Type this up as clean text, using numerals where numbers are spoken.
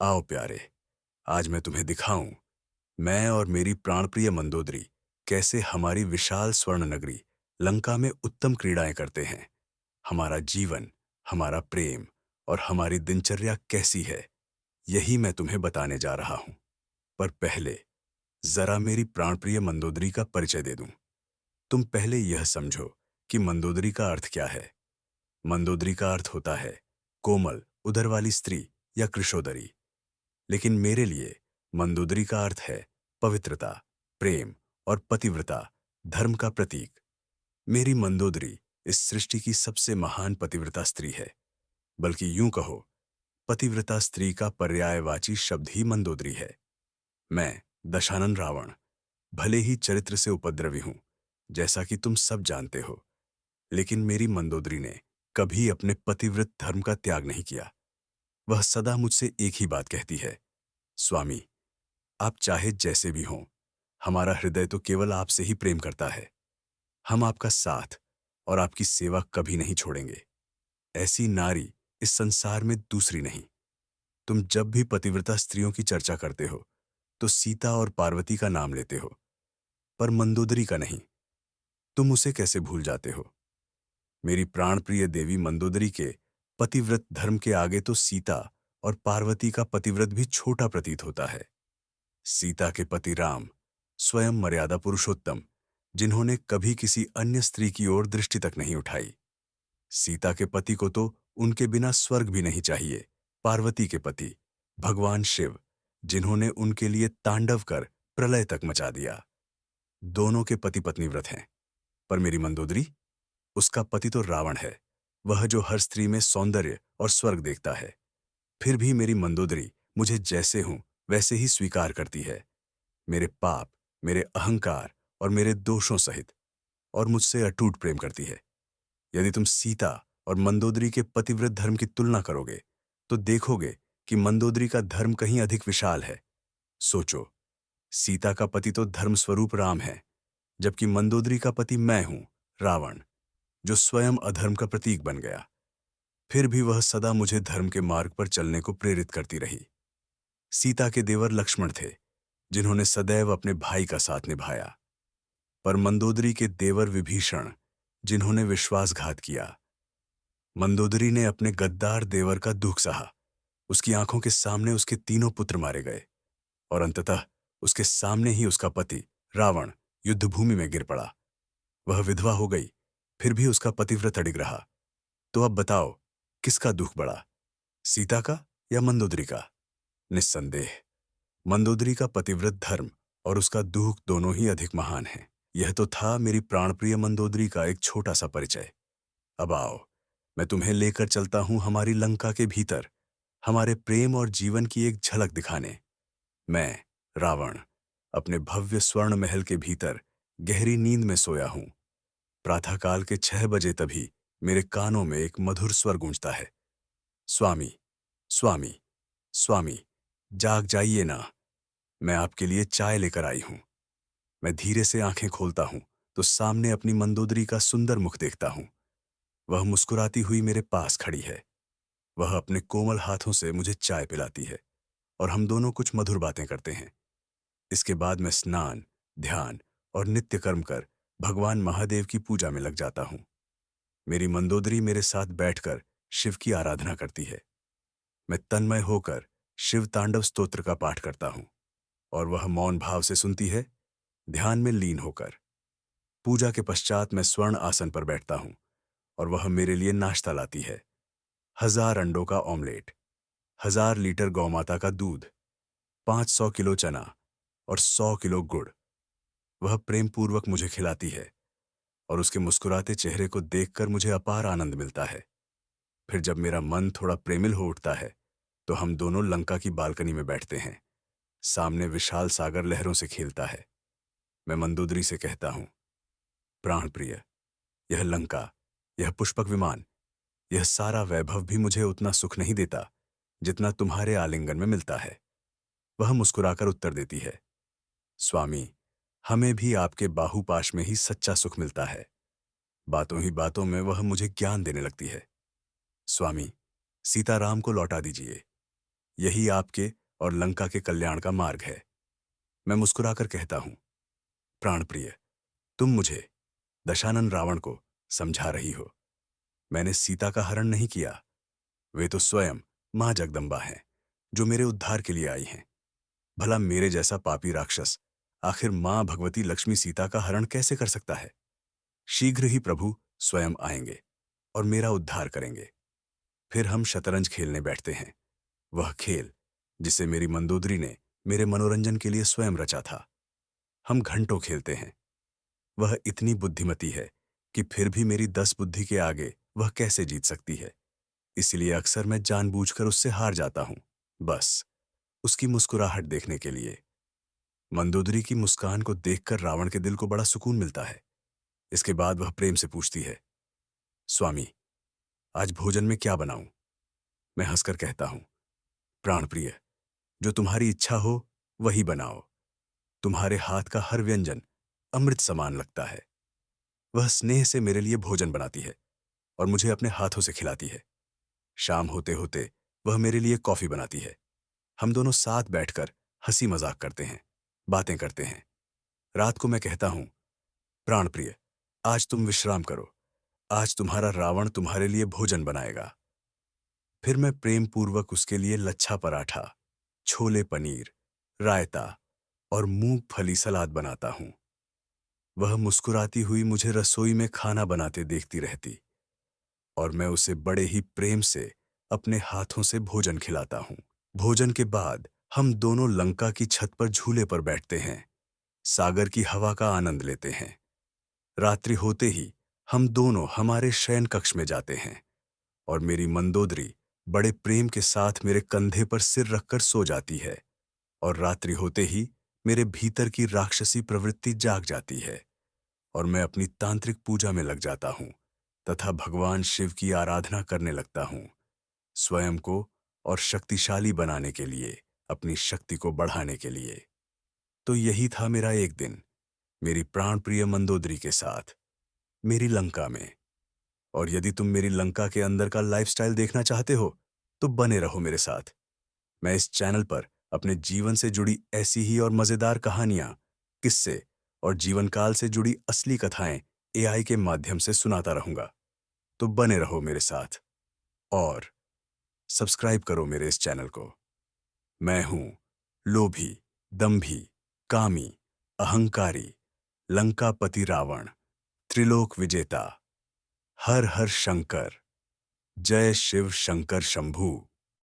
आओ प्यारे, आज मैं तुम्हें दिखाऊं, मैं और मेरी प्राणप्रिय मंदोदरी कैसे हमारी विशाल स्वर्ण नगरी लंका में उत्तम क्रीड़ाएं करते हैं। हमारा जीवन, हमारा प्रेम और हमारी दिनचर्या कैसी है, यही मैं तुम्हें बताने जा रहा हूं। पर पहले जरा मेरी प्राणप्रिय मंदोदरी का परिचय दे दूं। तुम पहले यह समझो कि मंदोदरी का अर्थ क्या है। मंदोदरी का अर्थ होता है कोमल, उदर वाली स्त्री या कृशोदरी। लेकिन मेरे लिए मंदोदरी का अर्थ है पवित्रता, प्रेम और पतिव्रता, धर्म का प्रतीक। मेरी मंदोदरी इस सृष्टि की सबसे महान पतिव्रता स्त्री है। बल्कि यूं कहो, पतिव्रता स्त्री का पर्यायवाची शब्द ही मंदोदरी है। मैं, दशानन रावण, भले ही चरित्र से उपद्रवी हूं, जैसा कि तुम सब जानते हो, लेकिन मेरी मंदोदरी ने कभी अपने पतिव्रत धर्म का त्याग नहीं किया। वह सदा मुझसे एक ही बात कहती है, स्वामी, आप चाहे जैसे भी हों, हमारा हृदय तो केवल आपसे ही प्रेम करता है। हम आपका साथ और आपकी सेवा कभी नहीं छोड़ेंगे। ऐसी नारी इस संसार में दूसरी नहीं। तुम जब भी पतिव्रता स्त्रियों की चर्चा करते हो, तो सीता और पार्वती का नाम लेते हो, पर मंदोदरी का नहीं। तुम उसे कैसे भूल जाते हो? मेरी प्राणप्रिय देवी मंदोदरी के पतिव्रत धर्म के आगे तो सीता और पार्वती का पतिव्रत भी छोटा प्रतीत होता है। सीता के पति राम, स्वयं मर्यादा पुरुषोत्तम, जिन्होंने कभी किसी अन्य स्त्री की ओर दृष्टि तक नहीं उठाई। सीता के पति को तो उनके बिना स्वर्ग भी नहीं चाहिए। पार्वती के पति भगवान शिव, जिन्होंने उनके लिए तांडव कर प्रलय तक मचा दिया। दोनों के पति पत्नी व्रत हैं। पर मेरी मंदोदरी, उसका पति तो रावण है, वह जो हर स्त्री में सौंदर्य और स्वर्ग देखता है। फिर भी मेरी मंदोदरी मुझे जैसे हूं वैसे ही स्वीकार करती है, मेरे पाप, मेरे अहंकार और मेरे दोषों सहित, और मुझसे अटूट प्रेम करती है। यदि तुम सीता और मंदोदरी के पतिव्रत धर्म की तुलना करोगे, तो देखोगे कि मंदोदरी का धर्म कहीं अधिक विशाल है। सोचो, सीता का पति तो धर्म स्वरूप राम है, जबकि मंदोदरी का पति मैं हूं, रावण, जो स्वयं अधर्म का प्रतीक बन गया। फिर भी वह सदा मुझे धर्म के मार्ग पर चलने को प्रेरित करती रही। सीता के देवर लक्ष्मण थे, जिन्होंने सदैव अपने भाई का साथ निभाया। पर मंदोदरी के देवर विभीषण, जिन्होंने विश्वासघात किया। मंदोदरी ने अपने गद्दार देवर का दुख सहा। उसकी आंखों के सामने उसके तीनों पुत्र मारे गए, और अंततः उसके सामने ही उसका पति रावण युद्धभूमि में गिर पड़ा। वह विधवा हो गई, फिर भी उसका पतिव्रत अडिग रहा। तो अब बताओ, किसका दुख बढ़ा, सीता का या मंदोदरी का? निस्संदेह मंदोदरी का पतिव्रत धर्म और उसका दुख दोनों ही अधिक महान हैं। यह तो था मेरी प्राणप्रिय मंदोदरी का एक छोटा सा परिचय। अब आओ, मैं तुम्हें लेकर चलता हूं हमारी लंका के भीतर, हमारे प्रेम और जीवन की एक झलक दिखाने। मैं, रावण, अपने भव्य स्वर्ण महल के भीतर गहरी नींद में सोया हूं। प्रातःकाल के 6 बजे तभी मेरे कानों में एक मधुर स्वर गूंजता है, स्वामी, स्वामी, स्वामी, जाग जाइए ना, मैं आपके लिए चाय लेकर आई हूं। मैं धीरे से आंखें खोलता हूं, तो सामने अपनी मंदोदरी का सुंदर मुख देखता हूं। वह मुस्कुराती हुई मेरे पास खड़ी है। वह अपने कोमल हाथों से मुझे चाय पिलाती है, और हम दोनों कुछ मधुर बातें करते हैं। इसके बाद मैं स्नान, ध्यान और नित्य कर्म कर भगवान महादेव की पूजा में लग जाता हूं। मेरी मंदोदरी मेरे साथ बैठकर शिव की आराधना करती है। मैं तन्मय होकर शिव तांडव स्तोत्र का पाठ करता हूं, और वह मौन भाव से सुनती है, ध्यान में लीन होकर। पूजा के पश्चात मैं स्वर्ण आसन पर बैठता हूं, और वह मेरे लिए नाश्ता लाती है। 1000 अंडों का ऑमलेट, 1000 लीटर गौमाता का दूध, 500 किलो चना और 100 किलो गुड़। वह प्रेम पूर्वक मुझे खिलाती है, और उसके मुस्कुराते चेहरे को देखकर मुझे अपार आनंद मिलता है। फिर जब मेरा मन थोड़ा प्रेमिल हो उठता है, तो हम दोनों लंका की बालकनी में बैठते हैं। सामने विशाल सागर लहरों से खेलता है। मैं मंदोदरी से कहता हूं, प्राण प्रिय, यह लंका, यह पुष्पक विमान, यह सारा वैभव भी मुझे उतना सुख नहीं देता, जितना तुम्हारे आलिंगन में मिलता है। वह मुस्कुराकर उत्तर देती है, स्वामी, हमें भी आपके बाहुपाश में ही सच्चा सुख मिलता है। बातों ही बातों में वह मुझे ज्ञान देने लगती है। स्वामी, सीताराम को लौटा दीजिए। यही आपके और लंका के कल्याण का मार्ग है। मैं मुस्कुराकर कहता हूं, प्राणप्रिय, तुम मुझे, दशानन रावण को, समझा रही हो। मैंने सीता का हरण नहीं किया। वे तो स्वयं मां जगदम्बा हैं, जो मेरे उद्धार के लिए आई हैं। भला मेरे जैसा पापी राक्षस आखिर मां भगवती लक्ष्मी सीता का हरण कैसे कर सकता है? शीघ्र ही प्रभु स्वयं आएंगे और मेरा उद्धार करेंगे। फिर हम शतरंज खेलने बैठते हैं, वह खेल जिसे मेरी मंदोदरी ने मेरे मनोरंजन के लिए स्वयं रचा था। हम घंटों खेलते हैं। वह इतनी बुद्धिमती है कि फिर भी मेरी 10 बुद्धि के आगे वह कैसे जीत सकती है। इसलिए अक्सर मैं जानबूझकर उससे हार जाता हूं, बस उसकी मुस्कुराहट देखने के लिए। मंदोदरी की मुस्कान को देखकर रावण के दिल को बड़ा सुकून मिलता है। इसके बाद वह प्रेम से पूछती है, स्वामी, आज भोजन में क्या बनाऊं? मैं हंसकर कहता हूं, प्राणप्रिय, जो तुम्हारी इच्छा हो वही बनाओ। तुम्हारे हाथ का हर व्यंजन अमृत समान लगता है। वह स्नेह से मेरे लिए भोजन बनाती है और मुझे अपने हाथों से खिलाती है। शाम होते होते वह मेरे लिए कॉफी बनाती है। हम दोनों साथ बैठकर हंसी मजाक करते हैं, बातें करते हैं। रात को मैं कहता हूं, प्राणप्रिय, आज तुम विश्राम करो। आज तुम्हारा रावण तुम्हारे लिए भोजन बनाएगा। फिर मैं प्रेम पूर्वक उसके लिए लच्छा पराठा, छोले पनीर, रायता और मूंगफली सलाद बनाता हूं। वह मुस्कुराती हुई मुझे रसोई में खाना बनाते देखती रहती और मैं उसे बड़े ही प्रेम से अपने हाथों से भोजन खिलाता हूं। भोजन के बाद हम दोनों लंका की छत पर झूले पर बैठते हैं, सागर की हवा का आनंद लेते हैं। रात्रि होते ही हम दोनों हमारे शयन कक्ष में जाते हैं और मेरी मंदोदरी बड़े प्रेम के साथ मेरे कंधे पर सिर रखकर सो जाती है और रात्रि होते ही मेरे भीतर की राक्षसी प्रवृत्ति जाग जाती है और मैं अपनी तांत्रिक पूजा में लग जाता हूं तथा भगवान शिव की आराधना करने लगता हूं, स्वयं को और शक्तिशाली बनाने के लिए, अपनी शक्ति को बढ़ाने के लिए। तो यही था मेरा एक दिन, मेरी प्राणप्रिय मंदोदरी के साथ, मेरी लंका में। और यदि तुम मेरी लंका के अंदर का लाइफस्टाइल देखना चाहते हो, तो बने रहो मेरे साथ। मैं इस चैनल पर अपने जीवन से जुड़ी ऐसी ही और मजेदार कहानियां, किस्से और जीवन काल से जुड़ी असली कथाएं एआई के माध्यम से सुनाता रहूंगा। तो बने रहो मेरे साथ और सब्सक्राइब करो मेरे इस चैनल को। मैं हूं लोभी, दंभी, कामी, अहंकारी, लंकापति रावण, त्रिलोक विजेता। हर हर शंकर, जय शिव शंकर शंभू।